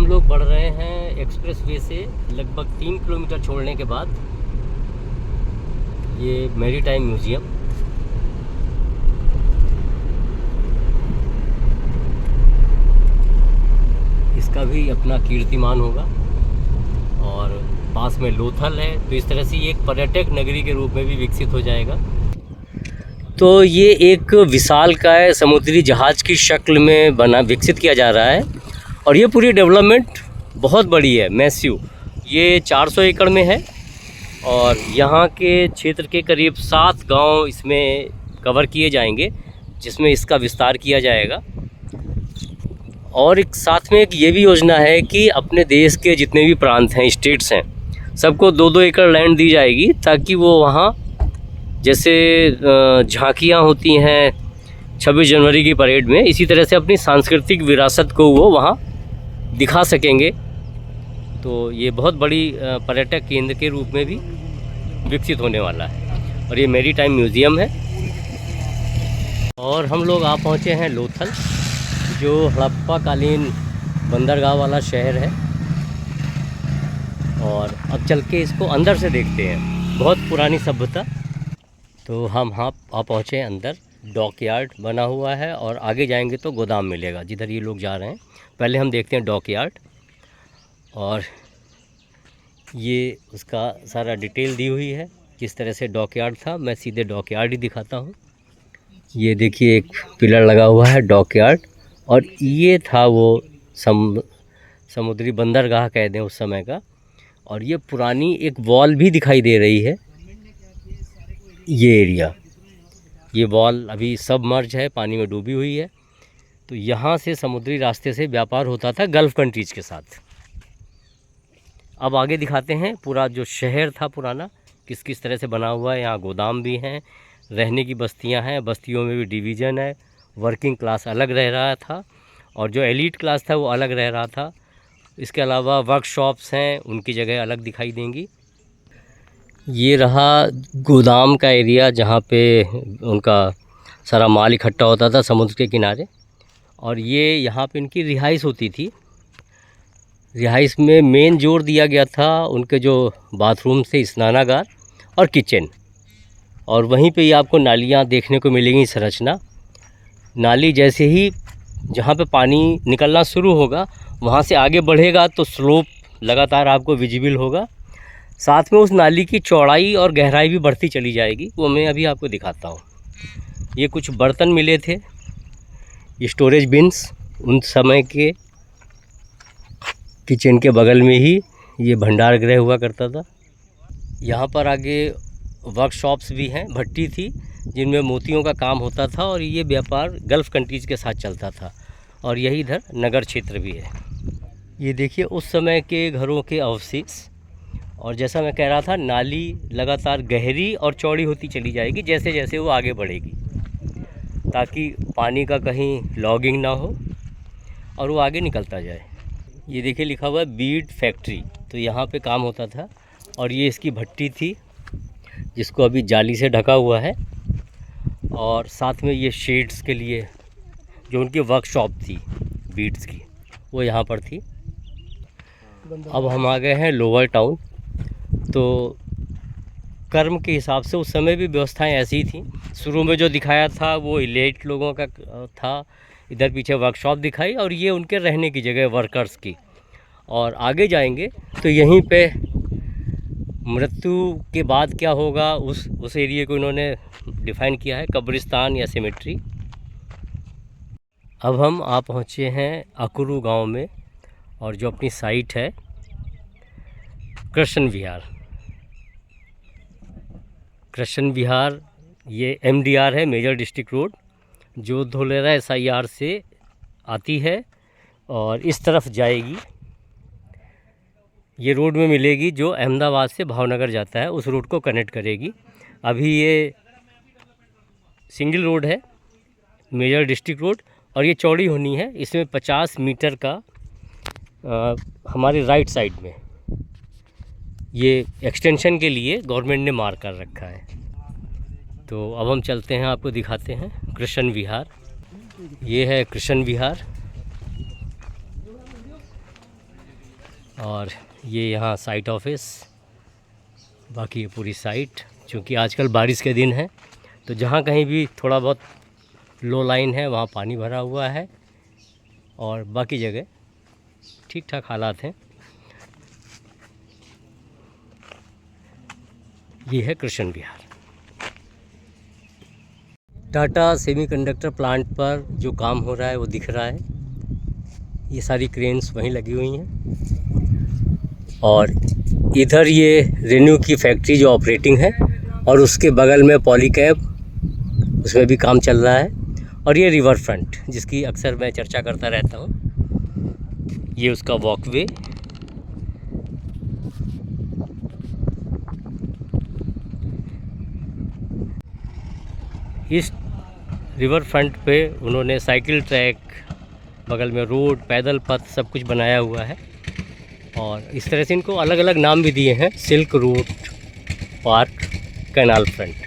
हम लोग बढ़ रहे हैं एक्सप्रेस वे से लगभग 3 किलोमीटर छोड़ने के बाद। ये मैरीटाइम म्यूज़ियम, इसका भी अपना कीर्तिमान होगा और पास में लोथल है, तो इस तरह से ये एक पर्यटक नगरी के रूप में भी विकसित हो जाएगा। तो ये एक विशालकाय समुद्री जहाज़ की शक्ल में बना विकसित किया जा रहा है और ये पूरी डेवलपमेंट बहुत बड़ी है, मैसिव। ये 400 एकड़ में है और यहाँ के क्षेत्र के करीब 7 गांव इसमें कवर किए जाएंगे, जिसमें इसका विस्तार किया जाएगा। और एक साथ में एक ये भी योजना है कि अपने देश के जितने भी प्रांत हैं, स्टेट्स हैं, सबको 2-2 एकड़ लैंड दी जाएगी, ताकि वो वहाँ जैसे झांकियाँ होती हैं 26 जनवरी की परेड में, इसी तरह से अपनी सांस्कृतिक विरासत को वो वहाँ दिखा सकेंगे। तो ये बहुत बड़ी पर्यटक केंद्र के रूप में भी विकसित होने वाला है और ये मैरीटाइम म्यूज़ियम है। और हम लोग आ पहुँचे हैं लोथल, जो हड़प्पा कालीन बंदरगाह वाला शहर है। और अब चल के इसको अंदर से देखते हैं, बहुत पुरानी सभ्यता। तो हम आ पहुँचे अंदर, डॉकयार्ड बना हुआ है और आगे जाएंगे तो गोदाम मिलेगा, जिधर ये लोग जा रहे हैं। पहले हम देखते हैं डॉकयार्ड, और ये उसका सारा डिटेल दी हुई है, किस तरह से डॉकयार्ड था। मैं सीधे डॉकयार्ड ही दिखाता हूँ। ये देखिए एक पिलर लगा हुआ है डॉकयार्ड, और ये था वो समुद्री बंदरगाह कह दें उस समय का। और ये पुरानी एक वॉल भी दिखाई दे रही है। ये एरिया, ये वॉल अभी सबमर्ज है, पानी में डूबी हुई है। तो यहाँ से समुद्री रास्ते से व्यापार होता था गल्फ़ कंट्रीज़ के साथ। अब आगे दिखाते हैं पूरा जो शहर था पुराना, किस किस तरह से बना हुआ है। यहाँ गोदाम भी हैं, रहने की बस्तियाँ हैं, बस्तियों में भी डिवीज़न है। वर्किंग क्लास अलग रह रहा था और जो एलीट क्लास था वो अलग रह रहा था। इसके अलावा वर्कशॉप्स हैं, उनकी जगह अलग दिखाई देंगी। ये रहा गोदाम का एरिया, जहाँ पे उनका सारा माल इकट्ठा होता था समुद्र के किनारे। और ये यहाँ पे इनकी रिहाइश होती थी। रिहाइश में मेन जोर दिया गया था उनके जो बाथरूम से स्नानागार और किचन। और वहीं पे ही आपको नालियाँ देखने को मिलेंगी संरचना। नाली जैसे ही जहाँ पे पानी निकलना शुरू होगा, वहाँ से आगे बढ़ेगा तो स्लोप लगातार आपको विजिबल होगा। साथ में उस नाली की चौड़ाई और गहराई भी बढ़ती चली जाएगी, वो मैं अभी आपको दिखाता हूँ। ये कुछ बर्तन मिले थे, स्टोरेज बिन्स, उन समय के किचन के बगल में ही ये भंडार गृह हुआ करता था। यहाँ पर आगे वर्कशॉप्स भी हैं, भट्टी थी जिनमें मोतियों का काम होता था और ये व्यापार गल्फ़ कंट्रीज़ के साथ चलता था। और यही इधर नगर क्षेत्र भी है। ये देखिए उस समय के घरों के अवशेष। और जैसा मैं कह रहा था, नाली लगातार गहरी और चौड़ी होती चली जाएगी जैसे जैसे वो आगे बढ़ेगी, ताकि पानी का कहीं लॉगिंग ना हो और वो आगे निकलता जाए। ये देखिए लिखा हुआ है बीड फैक्ट्री, तो यहाँ पे काम होता था। और ये इसकी भट्टी थी जिसको अभी जाली से ढका हुआ है। और साथ में ये शेड्स के लिए जो उनकी वर्कशॉप थी बीड्स की, वो यहाँ पर थी। अब हम आ गए हैं लोअर टाउन। तो कर्म के हिसाब से उस समय भी व्यवस्थाएं ऐसी ही थी। शुरू में जो दिखाया था वो इलीट लोगों का था, इधर पीछे वर्कशॉप दिखाई, और ये उनके रहने की जगह वर्कर्स की। और आगे जाएंगे तो यहीं पे मृत्यु के बाद क्या होगा उस एरिया को इन्होंने डिफ़ाइन किया है, कब्रिस्तान या सिमेट्री। अब हम आ पहुँचे हैं अकुरू गांव में, और जो अपनी साइट है कृष्ण विहार। कृष्ण विहार ये MDR है, मेजर डिस्ट्रिक्ट रोड, जो धोलेरा SIR से आती है और इस तरफ जाएगी। ये रोड में मिलेगी जो अहमदाबाद से भावनगर जाता है, उस रूट को कनेक्ट करेगी। अभी ये सिंगल रोड है, मेजर डिस्ट्रिक्ट रोड, और ये चौड़ी होनी है। इसमें 50 मीटर का हमारे राइट साइड में ये एक्सटेंशन के लिए गवर्नमेंट ने मार्क कर रखा है। तो अब हम चलते हैं, आपको दिखाते हैं कृष्ण विहार। ये है कृष्ण विहार। और ये यहाँ साइट ऑफिस, बाकी ये पूरी साइट। चूँकि आजकल बारिश के दिन है तो जहाँ कहीं भी थोड़ा बहुत लो लाइन है वहाँ पानी भरा हुआ है, और बाकी जगह ठीक ठाक हालात हैं। ये है कृष्ण विहार। टाटा सेमीकंडक्टर प्लांट पर जो काम हो रहा है वो दिख रहा है। ये सारी क्रेन्स वहीं लगी हुई हैं, और इधर ये रेन्यू की फैक्ट्री जो ऑपरेटिंग है, और उसके बगल में पॉलीकैब, उसमें भी काम चल रहा है। और ये रिवर फ्रंट जिसकी अक्सर मैं चर्चा करता रहता हूँ, ये उसका वॉकवे। इस रिवर फ्रंट पे उन्होंने साइकिल ट्रैक, बगल में रोड, पैदल पथ सब कुछ बनाया हुआ है, और इस तरह से इनको अलग अलग नाम भी दिए हैं, silk route, park, canal front.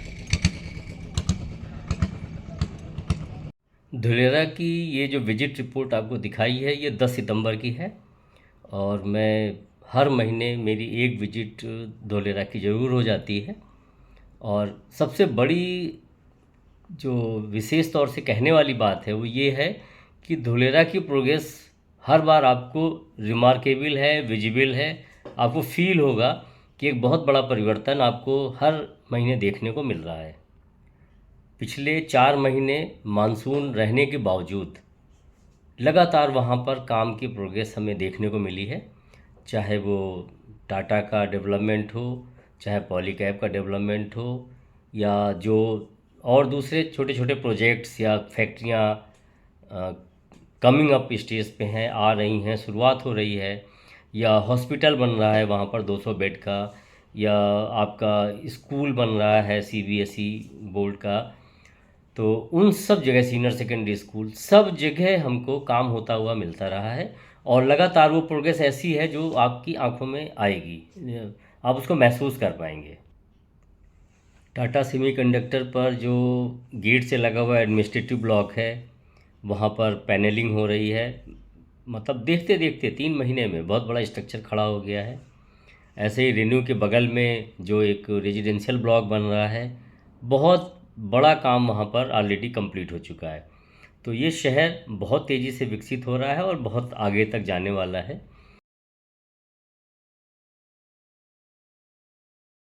Dholera की ये जो विजिट रिपोर्ट आपको दिखाई है ये 10 सितंबर की है, और मैं हर महीने मेरी एक विजिट धुलेरा की ज़रूर हो जाती है। और सबसे बड़ी जो विशेष तौर से कहने वाली बात है वो ये है कि धुलेरा की प्रोग्रेस हर बार आपको रिमार्केबल है, विजिबल है। आपको फील होगा कि एक बहुत बड़ा परिवर्तन आपको हर महीने देखने को मिल रहा है। पिछले 4 महीने मानसून रहने के बावजूद लगातार वहाँ पर काम की प्रोग्रेस हमें देखने को मिली है, चाहे वो टाटा का डेवलपमेंट हो, चाहे पॉलीकैब का डेवलपमेंट हो, या जो और दूसरे छोटे छोटे प्रोजेक्ट्स या फैक्ट्रियाँ कमिंग अप स्टेज पे हैं, आ रही हैं, शुरुआत हो रही है, या हॉस्पिटल बन रहा है वहाँ पर 200 बेड का, या आपका स्कूल बन रहा है सीबीएसई बोर्ड का। तो उन सब जगह, सीनियर सेकेंडरी स्कूल, सब जगह हमको काम होता हुआ मिलता रहा है, और लगातार वो प्रोग्रेस ऐसी है जो आपकी आंखों में आएगी, आप उसको महसूस कर पाएंगे। टाटा सेमीकंडक्टर पर जो गेट से लगा हुआ एडमिनिस्ट्रेटिव ब्लॉक है, वहाँ पर पैनलिंग हो रही है। मतलब देखते देखते 3 महीने में बहुत बड़ा स्ट्रक्चर खड़ा हो गया है। ऐसे ही रेन्यू के बगल में जो एक रेजिडेंशियल ब्लॉक बन रहा है, बहुत बड़ा काम वहाँ पर ऑलरेडी कंप्लीट हो चुका है। तो ये शहर बहुत तेज़ी से विकसित हो रहा है और बहुत आगे तक जाने वाला है।